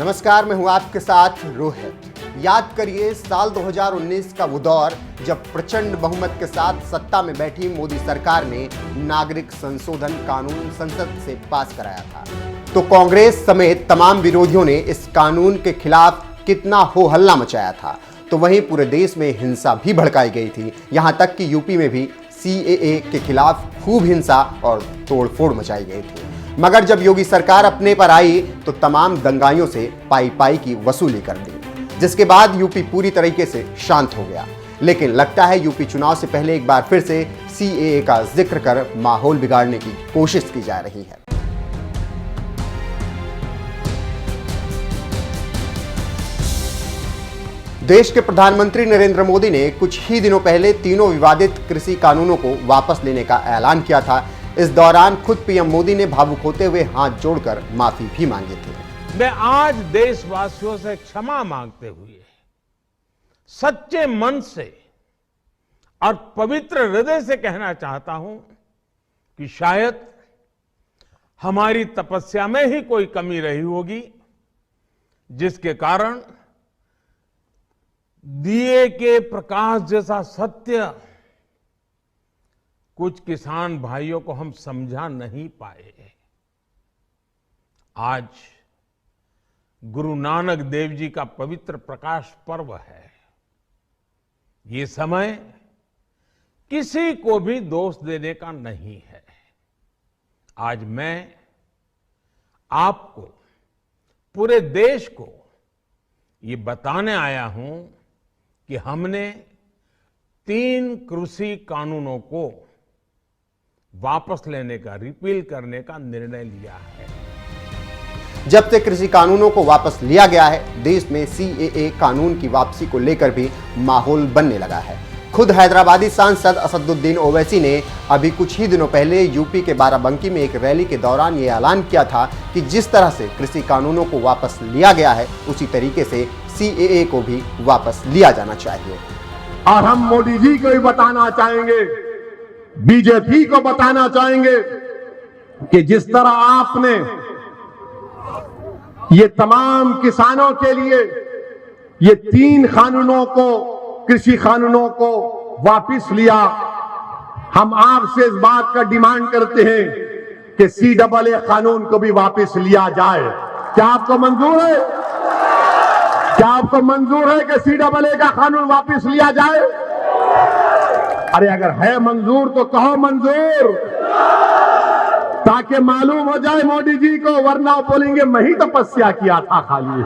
नमस्कार, मैं हूं आपके साथ रोहित। याद करिए साल 2019 का वो दौर जब प्रचंड बहुमत के साथ सत्ता में बैठी मोदी सरकार ने नागरिक संशोधन कानून संसद से पास कराया था। तो कांग्रेस समेत तमाम विरोधियों ने इस कानून के खिलाफ कितना हो हल्ला मचाया था। तो वहीं पूरे देश में हिंसा भी भड़काई गई थी। यहां तक कि यूपी में भी CAA के खिलाफ खूब हिंसा और तोड़फोड़ मचाई गई थी। मगर जब योगी सरकार अपने पर आई तो तमाम दंगाइयों से पाई पाई की वसूली कर दी, जिसके बाद यूपी पूरी तरीके से शांत हो गया। लेकिन लगता है यूपी चुनाव से पहले एक बार फिर से CAA का जिक्र कर माहौल बिगाड़ने की कोशिश की जा रही है। देश के प्रधानमंत्री नरेंद्र मोदी ने कुछ ही दिनों पहले तीनों विवादित कृषि कानूनों को वापस लेने का ऐलान किया था। इस दौरान खुद पीएम मोदी ने भावुक होते हुए हाथ जोड़कर माफी भी मांगी थी। मैं आज देशवासियों से क्षमा मांगते हुए सच्चे मन से और पवित्र हृदय से कहना चाहता हूं कि शायद हमारी तपस्या में ही कोई कमी रही होगी, जिसके कारण दिए के प्रकाश जैसा सत्य कुछ किसान भाइयों को हम समझा नहीं पाए। आज गुरु नानक देव जी का पवित्र प्रकाश पर्व है। ये समय किसी को भी दोष देने का नहीं है। आज मैं आपको, पूरे देश को ये बताने आया हूं कि हमने 3 कृषि कानूनों को वापस लेने का, रिपील करने का निर्णय लिया है। जब से कृषि कानूनों को वापस लिया गया है, देश में CAA कानून की वापसी को लेकर भी माहौल बनने लगा है। खुद हैदराबादी सांसद असदुद्दीन ओवैसी ने अभी कुछ ही दिनों पहले यूपी के बाराबंकी में एक रैली के दौरान ये ऐलान किया था कि जिस तरह से कृषि कानूनों को वापस लिया गया है, उसी तरीके से CAA को भी वापस लिया जाना चाहिए। और हम मोदी जी को भी बताना चाहेंगे, बीजेपी को बताना चाहेंगे कि जिस तरह आपने ये तमाम किसानों के लिए ये 3 कानूनों को, कृषि कानूनों को वापस लिया, हम आपसे इस बात का डिमांड करते हैं कि CAA कानून को भी वापस लिया जाए। क्या आपको मंजूर है? क्या आपको मंजूर है कि CAA का कानून वापस लिया जाए? अरे अगर है मंजूर तो कहो मंजूर, ताकि मालूम हो जाए मोदी जी को, वरना बोलेंगे मैं ही तपस्या किया था खाली।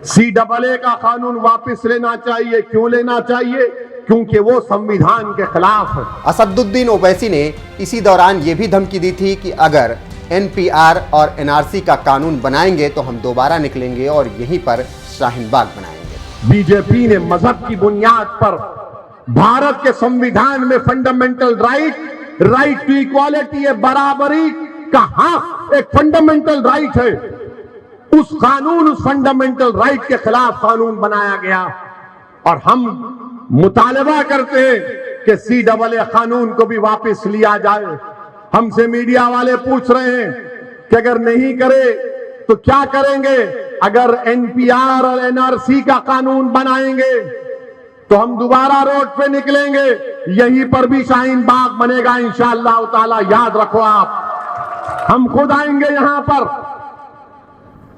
CAA का कानून वापस लेना चाहिए। क्यों लेना चाहिए? क्योंकि वो संविधान के खिलाफ है। असदुद्दीन ओवैसी ने इसी दौरान ये भी धमकी दी थी कि अगर NPR और NRC का कानून बनाएंगे तो हम दोबारा निकलेंगे और यहीं पर शाहीन बाग बनाएंगे। बीजेपी ने मजहब की बुनियाद पर भारत के संविधान में फंडामेंटल राइट टू इक्वालिटी है, बराबरी का हक एक फंडामेंटल राइट है। उस कानून, उस फंडामेंटल राइट के खिलाफ कानून बनाया गया और हम मुतालबा करते हैं कि CAA कानून को भी वापस लिया जाए। हमसे मीडिया वाले पूछ रहे हैं कि अगर नहीं करे तो क्या करेंगे? अगर NPR और NRC का कानून बनाएंगे तो हम दोबारा रोड पे निकलेंगे, यहीं पर भी शाहीन बाग बनेगा इंशाअल्लाह ताला। याद रखो आप, हम खुद आएंगे यहां पर।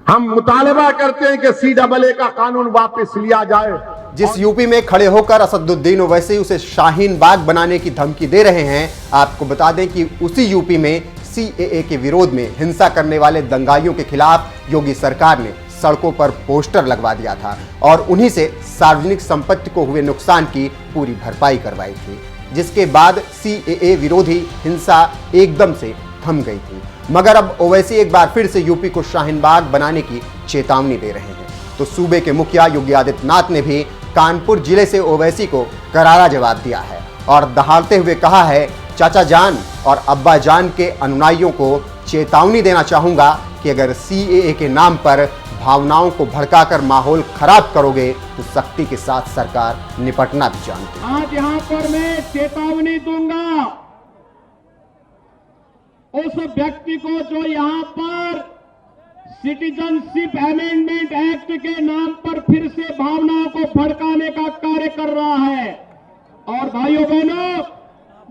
हम मुतालबा करते हैं कि CAA का कानून वापस लिया जाए। जिस यूपी में खड़े होकर असदुद्दीन ओवैसी उसे शाहीन बाग बनाने की धमकी दे रहे हैं, आपको बता दें कि उसी यूपी में CAA के विरोध में हिंसा करने वाले दंगाइयों के खिलाफ योगी सरकार ने सड़कों पर पोस्टर लगवा दिया था और उन्हीं से सार्वजनिक संपत्ति को हुए नुकसान की पूरी भरपाई करवाई थी, जिसके बाद CAA विरोधी हिंसा एकदम से थम गई थी। मगर अब ओवैसी एक बार फिर से यूपी को शाहीन बाग बनाने की चेतावनी दे रहे हैं। तो सूबे के मुखिया योगी आदित्यनाथ ने भी कानपुर जिले से ओवैसी को करारा जवाब दिया है और दहाड़ते हुए कहा है, चाचा जान और अब्बा जान के अनुयायियों को चेतावनी देना चाहूंगा कि अगर CAA के नाम पर भावनाओं को भड़काकर माहौल खराब करोगे तो सख्ती के साथ सरकार निपटना भी जानती है। आज यहाँ पर मैं चेतावनी दूंगा उस व्यक्ति को जो यहाँ पर सिटीजनशिप अमेंडमेंट एक्ट के नाम पर फिर से भावनाओं को भड़काने का कार्य कर रहा है। और भाइयों बहनों,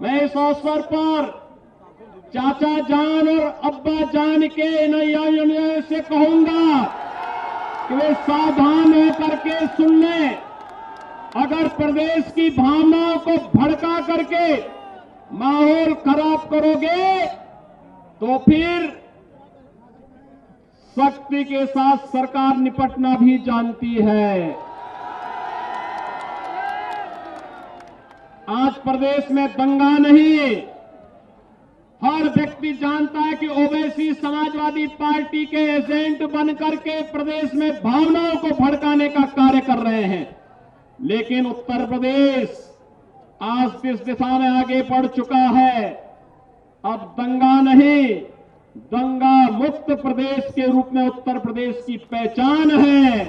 मैं इस अवसर पर चाचा जान और अब्बा जान के नैया से कहूंगा कि वे सावधान होकर के सुन लें। अगर प्रदेश की भावनाओं को भड़का करके माहौल खराब करोगे तो फिर सख्ती के साथ सरकार निपटना भी जानती है। आज प्रदेश में दंगा नहीं, हर व्यक्ति जानता है कि ओवैसी समाजवादी पार्टी के एजेंट बनकर के प्रदेश में भावनाओं को भड़काने का कार्य कर रहे हैं। लेकिन उत्तर प्रदेश आज इस दिशा में आगे बढ़ चुका है। अब दंगा नहीं, दंगा मुक्त प्रदेश के रूप में उत्तर प्रदेश की पहचान है।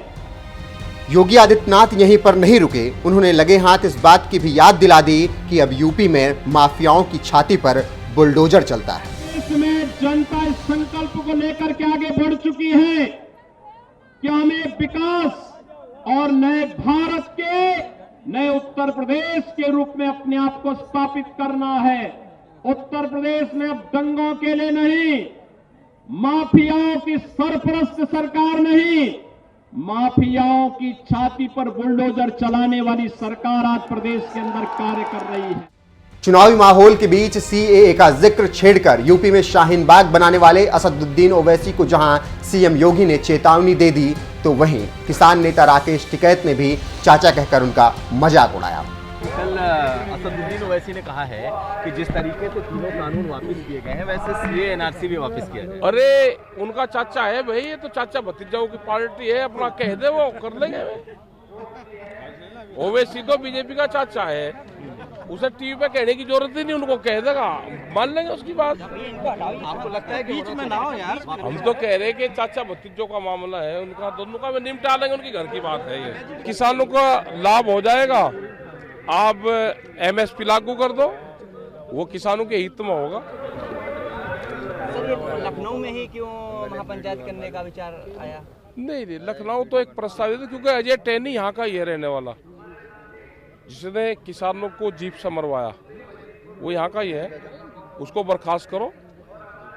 योगी आदित्यनाथ यहीं पर नहीं रुके, उन्होंने लगे हाथ इस बात की भी याद दिला दी कि अब यूपी में माफियाओं की छाती पर बुलडोजर चलता है। इसमें जनता इस संकल्प को लेकर के आगे बढ़ चुकी है कि हमें विकास और नए भारत के, नए उत्तर प्रदेश के रूप में अपने आप को स्थापित करना है। उत्तर प्रदेश में अब दंगों के लिए नहीं, माफियाओं की सरपरस्त सरकार नहीं, माफियाओं की छाती पर बुलडोजर चलाने वाली सरकार आज प्रदेश के अंदर कार्य कर रही है। चुनावी माहौल के बीच सीएए का जिक्र छेड़कर यूपी में शाहीन बाग बनाने वाले असदुद्दीन ओवैसी को जहां सीएम योगी ने चेतावनी दे दी, तो वहीं किसान नेता राकेश टिकैत ने भी चाचा कहकर उनका मजाक उड़ाया। कल असदुद्दीन ओवैसी ने कहा है कि जिस तरीके से तीनों कानून वापस किए गए हैं वैसे सीए एनआरसी भी वापस किया जाए। अरे उनका चाचा है भाई, ये तो चाचा भतीजाओं की पार्टी है, अपना कह दे वो कर लेंगे। ओवैसी तो बीजेपी का चाचा है, उसे टीवी पे कहने की जरूरत ही नहीं, उनको कह देगा, मान लेंगे उसकी बात। आपको लगता है बीच में ना हो यार? हम तो कह रहे हैं कि चाचा भतीजों का मामला है, उनका दोनों का निपटा लेंगे, उनकी घर की बात है। ये किसानों का लाभ हो जाएगा। आप एमएसपी लागू कर दो, वो किसानों के हित में होगा। सर, ये लखनऊ में ही क्यों महापंचायत करने का विचार आया? नहीं, लखनऊ तो एक प्रस्तावित है, क्योंकि अजय टैनी यहाँ का ही रहने वाला, जिसने किसानों को जीप से मरवाया, वो यहाँ का ही है। उसको बर्खास्त करो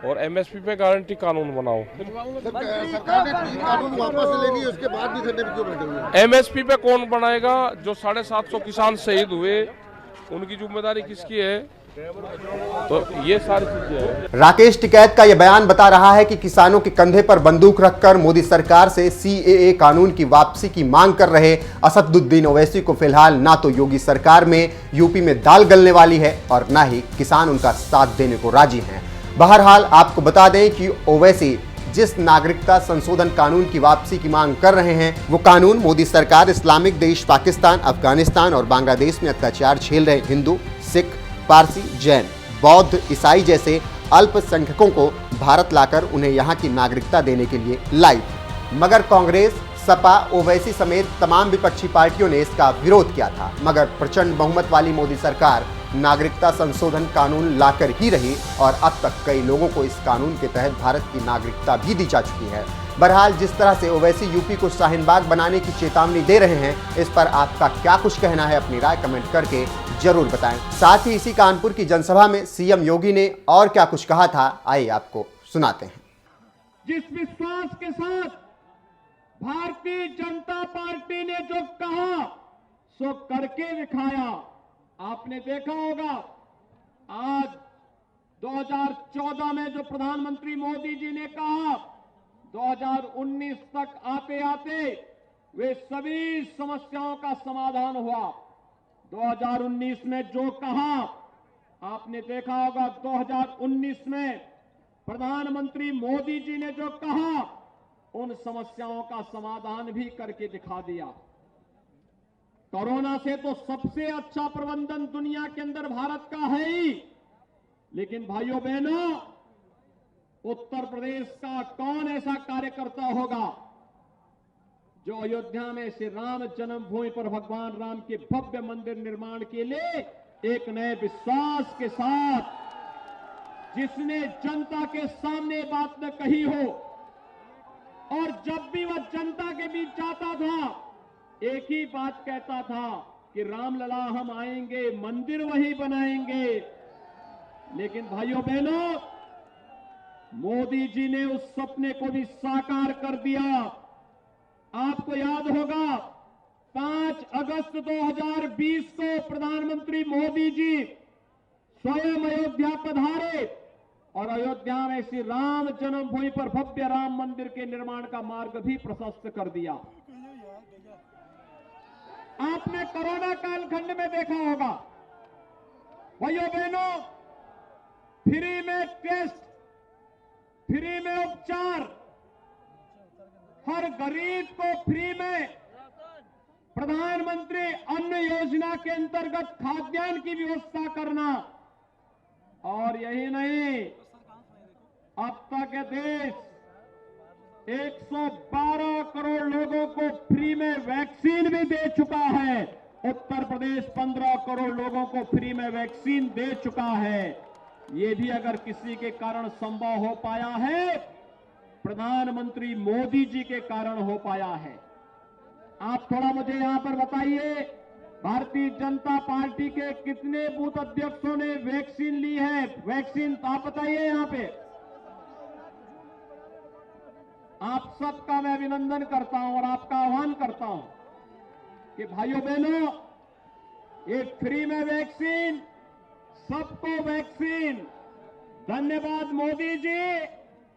और एमएसपी पे गारंटी कानून बनाओ। सरकार ने 3 कानून वापस ले लिए, उसके बाद भी धरने पे क्यों बैठे हुए? एमएसपी पे कौन बनाएगा? जो 750 किसान शहीद हुए, उनकी जिम्मेदारी किसकी है? तो ये सारी चीजें हैं। राकेश टिकैत का यह बयान बता रहा है कि किसानों के कंधे पर बंदूक रखकर मोदी सरकार से सीएए कानून की वापसी की मांग कर रहे असदुद्दीन ओवैसी को फिलहाल ना तो योगी सरकार में यूपी में दाल गलने वाली है और ना ही किसान उनका साथ देने को राजी हैं। बहरहाल आपको बता दें कि ओवैसी जिस नागरिकता संशोधन कानून की वापसी की मांग कर रहे हैं, वो कानून मोदी सरकार इस्लामिक देश पाकिस्तान, अफगानिस्तान और बांग्लादेश में अत्याचार झेल रहे हिंदू, सिख, पारसी, जैन, बौद्ध, ईसाई जैसे अल्पसंख्यकों को भारत लाकर उन्हें यहाँ की नागरिकता देने के लिए लाई थी। मगर कांग्रेस, सपा, ओवैसी समेत तमाम विपक्षी पार्टियों ने इसका विरोध किया था। मगर प्रचंड बहुमत वाली मोदी सरकार नागरिकता संशोधन कानून लाकर ही रही और अब तक कई लोगों को इस कानून के तहत भारत की नागरिकता भी दी जा चुकी है। बहरहाल जिस तरह से ओवैसी यूपी को शाहीन बाग बनाने की चेतावनी दे रहे हैं, इस पर आपका क्या कुछ कहना है? अपनी राय कमेंट करके जरूर बताएं। साथ ही इसी कानपुर की जनसभा में सीएम योगी ने और क्या कुछ कहा था, आइए आपको सुनाते हैं। जिस विश्वास के साथ भारतीय जनता पार्टी ने जो कहा सो करके दिखाया। आपने देखा होगा आज 2014 में जो प्रधानमंत्री मोदी जी ने कहा, 2019 तक आते आते वे सभी समस्याओं का समाधान हुआ। 2019 में जो कहा, आपने देखा होगा 2019 में प्रधानमंत्री मोदी जी ने जो कहा, उन समस्याओं का समाधान भी करके दिखा दिया। कोरोना से तो सबसे अच्छा प्रबंधन दुनिया के अंदर भारत का है ही, लेकिन भाइयों बहनों, उत्तर प्रदेश का कौन ऐसा कार्यकर्ता होगा जो अयोध्या में श्री राम जन्मभूमि पर भगवान राम के भव्य मंदिर निर्माण के लिए एक नए विश्वास के साथ, जिसने जनता के सामने बात न कही हो और जब भी वह जनता के बीच जाता था एक ही बात कहता था कि रामलला हम आएंगे, मंदिर वही बनाएंगे। लेकिन भाइयों बहनों, मोदी जी ने उस सपने को भी साकार कर दिया। आपको याद होगा 5 अगस्त 2020 को प्रधानमंत्री मोदी जी स्वयं अयोध्या पधारे और अयोध्या में श्री राम जन्मभूमि पर भव्य राम मंदिर के निर्माण का मार्ग भी प्रशस्त कर दिया। आपने कोरोना कालखंड में देखा होगा भाइयों बहनों, फ्री में टेस्ट, फ्री में उपचार, हर गरीब को फ्री में प्रधानमंत्री अन्न योजना के अंतर्गत खाद्यान्न की व्यवस्था करना। और यही नहीं, अब तक ये देश 112 करोड़ लोगों को फ्री में वैक्सीन भी दे चुका है। उत्तर प्रदेश 15 करोड़ लोगों को फ्री में वैक्सीन दे चुका है। ये भी अगर किसी के कारण संभव हो पाया है, प्रधानमंत्री मोदी जी के कारण हो पाया है। आप थोड़ा मुझे यहां पर बताइए, भारतीय जनता पार्टी के कितने बूथ अध्यक्षों ने वैक्सीन ली है? वैक्सीन आप बताइए यहां पे। आप सबका मैं अभिनंदन करता हूं और आपका आह्वान करता हूं कि भाइयों बहनों, ये फ्री में वैक्सीन, सबको वैक्सीन। धन्यवाद मोदी जी।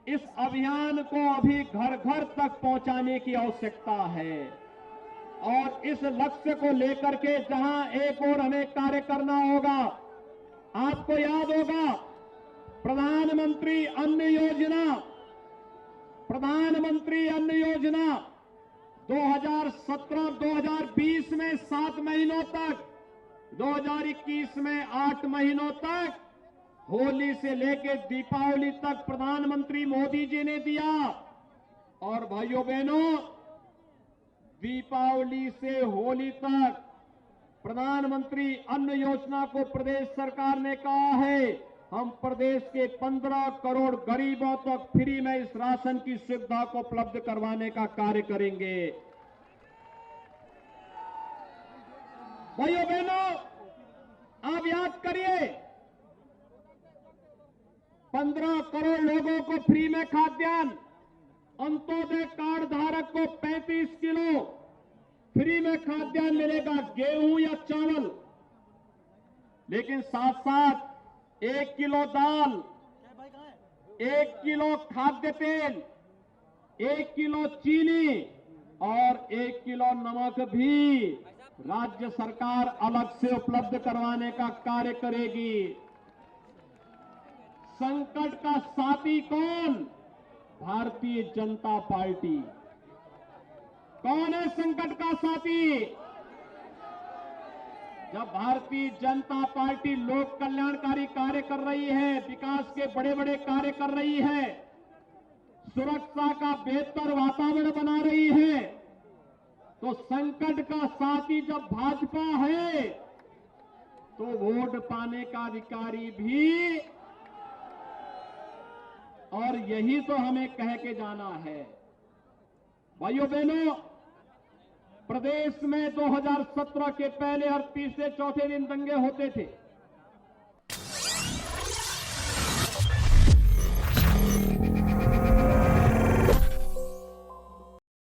इस अभियान को अभी घर घर तक पहुंचाने की आवश्यकता है और इस लक्ष्य को लेकर के जहां एक और हमें कार्य करना होगा। आपको याद होगा प्रधानमंत्री अन्न योजना 2017-2020 में 7 महीनों तक, 2021 में 8 महीनों तक, होली से लेकर दीपावली तक प्रधानमंत्री मोदी जी ने दिया। और भाइयों बहनों, दीपावली से होली तक प्रधानमंत्री अन्न योजना को प्रदेश सरकार ने कहा है हम प्रदेश के 15 करोड़ गरीबों तक फ्री में इस राशन की सुविधा को उपलब्ध करवाने का कार्य करेंगे। भाइयों बहनों, आप याद करिए, 15 करोड़ लोगों को फ्री में खाद्यान्न, अंत्योदय कार्ड धारक को 35 किलो फ्री में खाद्यान्न मिलेगा, गेहूं या चावल। लेकिन साथ साथ 1 किलो दाल, 1 किलो खाद्य तेल, 1 किलो चीनी और 1 किलो नमक भी राज्य सरकार अलग से उपलब्ध करवाने का कार्य करेगी। संकट का साथी कौन? भारतीय जनता पार्टी। कौन है संकट का साथी? जब भारतीय जनता पार्टी लोक कल्याणकारी कार्य कर रही है, विकास के बड़े बड़े कार्य कर रही है, सुरक्षा का बेहतर वातावरण बना रही है, तो संकट का साथी जब भाजपा है तो वोट पाने का अधिकारी भी। और यही तो हमें कह के जाना है। भाइयों बहनों, प्रदेश में 2017 के पहले हर तीसरे चौथे दिन दंगे होते थे।